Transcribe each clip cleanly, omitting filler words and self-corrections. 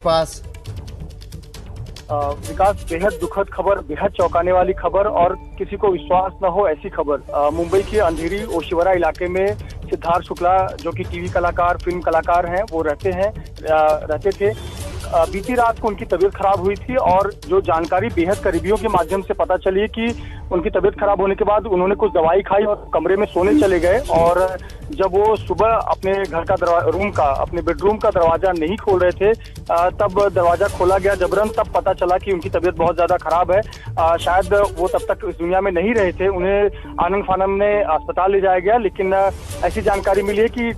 पास? विकास, बेहद दुखद खबर, बेहद चौंकाने वाली खबर और किसी को विश्वास न हो ऐसी खबर। मुंबई के अंधेरी ओशिवरा इलाके में सिद्धार्थ शुक्ला, जो कि टीवी कलाकार, फिल्म कलाकार हैं, वो रहते थे। बीती रात को उनकी तबीयत खराब हुई थी और जो जानकारी बेहद करीबियों के माध्यम से पता चली कि उनकी तबीयत खराब होने के बाद उन्होंने कुछ दवाई खाई और कमरे में सोने चले गए। और जब वो सुबह अपने घर का अपने बेडरूम का दरवाजा नहीं खोल रहे थे, तब दरवाजा खोला गया जबरन। तब पता चला कि उनकी तबीयत बहुत ज्यादा खराब है। शायद वो तब तक इस दुनिया में नहीं रहे थे। उन्हें आनन फानन में अस्पताल ले जाया गया, लेकिन ऐसी जानकारी मिली है कि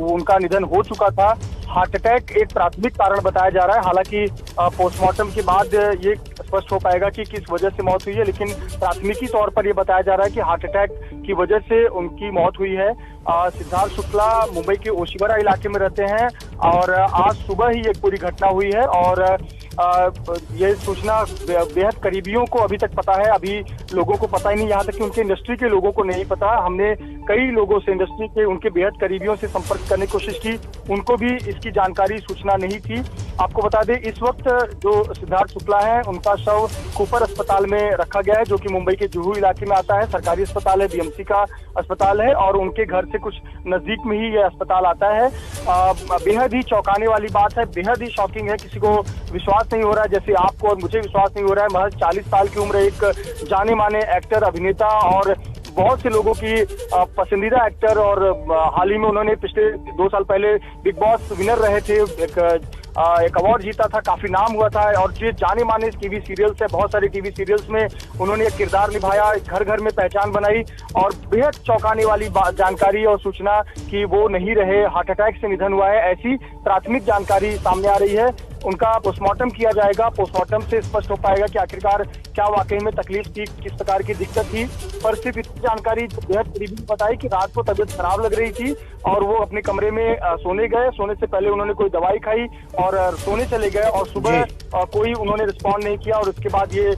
उनका निधन हो चुका था। हार्ट अटैक एक प्राथमिक कारण बताया जा रहा है। हालांकि पोस्टमार्टम के बाद ये स्पष्ट हो पाएगा कि किस वजह से मौत हुई है, लेकिन प्राथमिकी तौर पर ये बताया जा रहा है कि हार्ट अटैक की वजह से उनकी मौत हुई है। सिद्धार्थ शुक्ला मुंबई के ओशिवरा इलाके में रहते हैं और आज सुबह ही एक पूरी घटना हुई है और ये सूचना बेहद करीबियों को अभी तक पता है। अभी लोगों को पता ही नहीं, यहाँ तक कि उनके इंडस्ट्री के लोगों को नहीं पता। हमने कई लोगों से, इंडस्ट्री के उनके बेहद करीबियों से संपर्क करने की कोशिश की, उनको भी इसकी जानकारी, सूचना नहीं थी। आपको बता दें, इस वक्त जो सिद्धार्थ शुक्ला है, उनका शव कूपर अस्पताल में रखा गया है, जो कि मुंबई के जुहू इलाके में आता है। सरकारी अस्पताल है, बीएमसी का अस्पताल है और उनके घर से कुछ नजदीक में ही यह अस्पताल आता है। बेहद ही चौंकाने वाली बात है, बेहद ही शॉकिंग है। किसी को विश्वास नहीं हो रहा है, जैसे आपको और मुझे विश्वास नहीं हो रहा है। महज 40 साल की उम्र, एक जाने माने एक्टर, अभिनेता और बहुत से लोगों की पसंदीदा एक्टर, और हाल ही में उन्होंने पिछले 2 साल पहले बिग बॉस विनर रहे थे, एक अवार्ड जीता था, काफी नाम हुआ था। और ये जाने माने टीवी सीरियल्स है, बहुत सारे टीवी सीरियल्स में उन्होंने एक किरदार निभाया, घर घर में पहचान बनाई। और बेहद चौंकाने वाली जानकारी और सूचना कि वो नहीं रहे, हार्ट अटैक से निधन हुआ है, ऐसी प्राथमिक जानकारी सामने आ रही है। उनका पोस्टमार्टम किया जाएगा, पोस्टमार्टम से स्पष्ट हो पाएगा कि आखिरकार क्या वाकई में तकलीफ थी, किस प्रकार की दिक्कत थी। पर सिर्फ इतनी जानकारी बेहद करीबी बताई कि रात को तबीयत खराब लग रही थी और वो अपने कमरे में सोने गए। सोने से पहले उन्होंने कोई दवाई खाई और सोने चले गए और सुबह कोई उन्होंने रिस्पॉन्ड नहीं किया और उसके बाद ये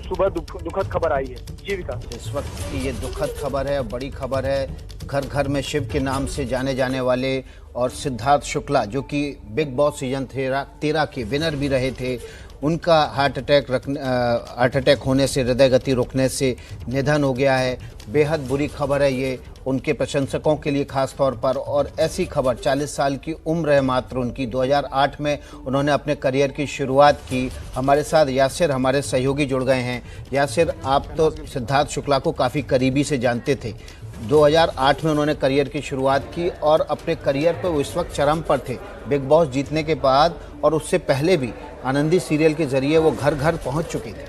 सुबह दुखद खबर आई है। जी विकास, इस वक्त की ये दुखद खबर है, बड़ी खबर है। घर घर में शिव के नाम से जाने जाने वाले और सिद्धार्थ शुक्ला, जो कि बिग बॉस सीजन 13 के विनर भी रहे थे, उनका हार्ट अटैक होने से, हृदय गति रुकने से निधन हो गया है। बेहद बुरी खबर है ये, उनके प्रशंसकों के लिए खास तौर पर। और ऐसी खबर, 40 साल की उम्र है मात्र उनकी। 2008 में उन्होंने अपने करियर की शुरुआत की। हमारे साथ यासिर, हमारे सहयोगी, जुड़ गए हैं। यासिर, आप तो सिद्धार्थ शुक्ला को काफ़ी करीबी से जानते थे। 2008 में उन्होंने करियर की शुरुआत की और अपने करियर पर वो इस वक्त चरम पर थे। बिग बॉस जीतने के बाद और उससे पहले भी आनंदी सीरियल के जरिए वो घर घर पहुंच चुके थे।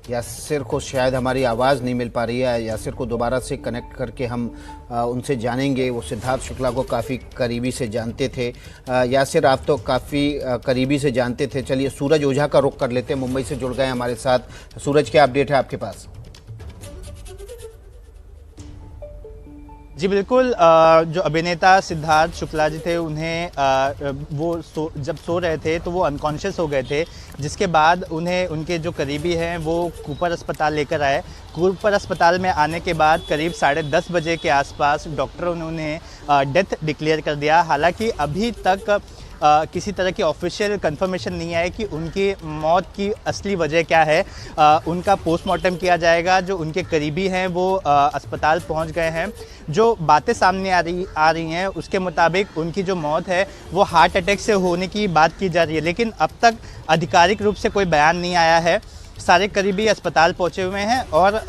यासिर को शायद हमारी आवाज़ नहीं मिल पा रही है। यासिर को दोबारा से कनेक्ट करके हम उनसे जानेंगे। वो सिद्धार्थ शुक्ला को काफ़ी करीबी से जानते थे। यासिर, आप तो काफ़ी करीबी से जानते थे। चलिए सूरज ओझा का रुख कर लेते हैं, मुंबई से जुड़ गए हमारे साथ। सूरज, क्या अपडेट है आपके पास? जी बिल्कुल, जो अभिनेता सिद्धार्थ शुक्ला जी थे, उन्हें जब सो रहे थे तो वो अनकॉन्शियस हो गए थे, जिसके बाद उन्हें उनके जो करीबी हैं वो कूपर अस्पताल लेकर आए। कूपर अस्पताल में आने के बाद करीब 10:30 बजे के आसपास डॉक्टरों ने उन्हें डेथ डिक्लेयर कर दिया। हालांकि अभी तक किसी तरह की ऑफिशियल कंफर्मेशन नहीं है कि उनकी मौत की असली वजह क्या है। उनका पोस्टमार्टम किया जाएगा। जो उनके करीबी हैं वो अस्पताल पहुंच गए हैं। जो बातें सामने आ रही हैं उसके मुताबिक उनकी जो मौत है वो हार्ट अटैक से होने की बात की जा रही है, लेकिन अब तक आधिकारिक रूप से कोई बयान नहीं आया है। सारे करीबी अस्पताल पहुंचे हुए हैं और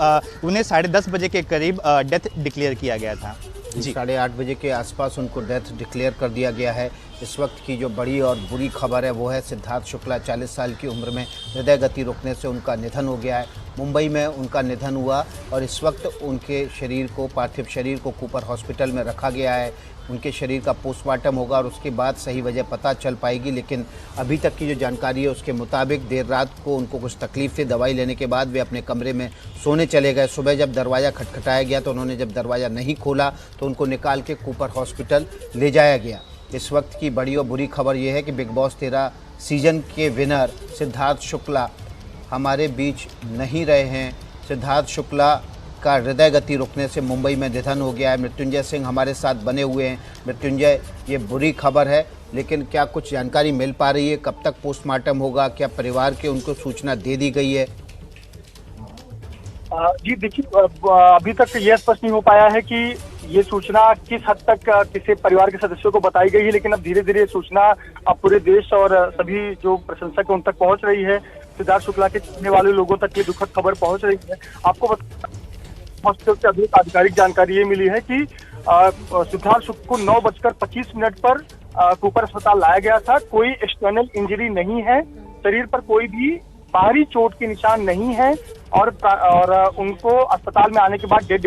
उन्हें 10:30 बजे के करीब डेथ डिक्लेयर किया गया था। जी, 8:30 बजे के आसपास उनको डेथ डिक्लेयर कर दिया गया है। इस वक्त की जो बड़ी और बुरी खबर है वो है सिद्धार्थ शुक्ला, 40 साल की उम्र में हृदय गति रुकने से उनका निधन हो गया है। मुंबई में उनका निधन हुआ और इस वक्त उनके शरीर को, पार्थिव शरीर को कूपर हॉस्पिटल में रखा गया है। उनके शरीर का पोस्टमार्टम होगा और उसके बाद सही वजह पता चल पाएगी। लेकिन अभी तक की जो जानकारी है उसके मुताबिक देर रात को उनको कुछ तकलीफ थी, दवाई लेने के बाद वे अपने कमरे में सोने चले गए। सुबह जब दरवाज़ा खटखटाया गया तो उन्होंने जब दरवाज़ा नहीं खोला तो उनको निकाल के कूपर हॉस्पिटल ले जाया गया। इस वक्त की बड़ी और बुरी खबर यह है कि बिग बॉस 13 सीजन के विनर सिद्धार्थ शुक्ला हमारे बीच नहीं रहे हैं। सिद्धार्थ शुक्ला का हृदय गति रुकने से मुंबई में निधन हो गया है। मृत्युंजय सिंह हमारे साथ बने हुए हैं। मृत्युंजय, ये बुरी खबर है, लेकिन क्या कुछ जानकारी मिल पा रही है? कब तक पोस्टमार्टम होगा? क्या परिवार के उनको सूचना दे दी गई है? जी देखिए, अभी तक यह स्पष्ट नहीं हो पाया है कि ये सूचना किस हद तक किसी परिवार के सदस्यों को बताई गई है, लेकिन अब धीरे धीरे सूचना अब पूरे देश और सभी जो प्रशंसक हैं उन तक पहुंच रही है। सिद्धार्थ शुक्ला के चाहने वाले लोगों तक ये दुखद खबर पहुंच रही है। आपको हॉस्पिटल से अभी आधिकारिक जानकारी ये मिली है कि सिद्धार्थ शुक्ला को 9:25 पर कूपर अस्पताल लाया गया था। कोई एक्सटर्नल इंजरी नहीं है, शरीर पर कोई भी बाहरी चोट के निशान नहीं है और उनको अस्पताल में आने के बाद डेड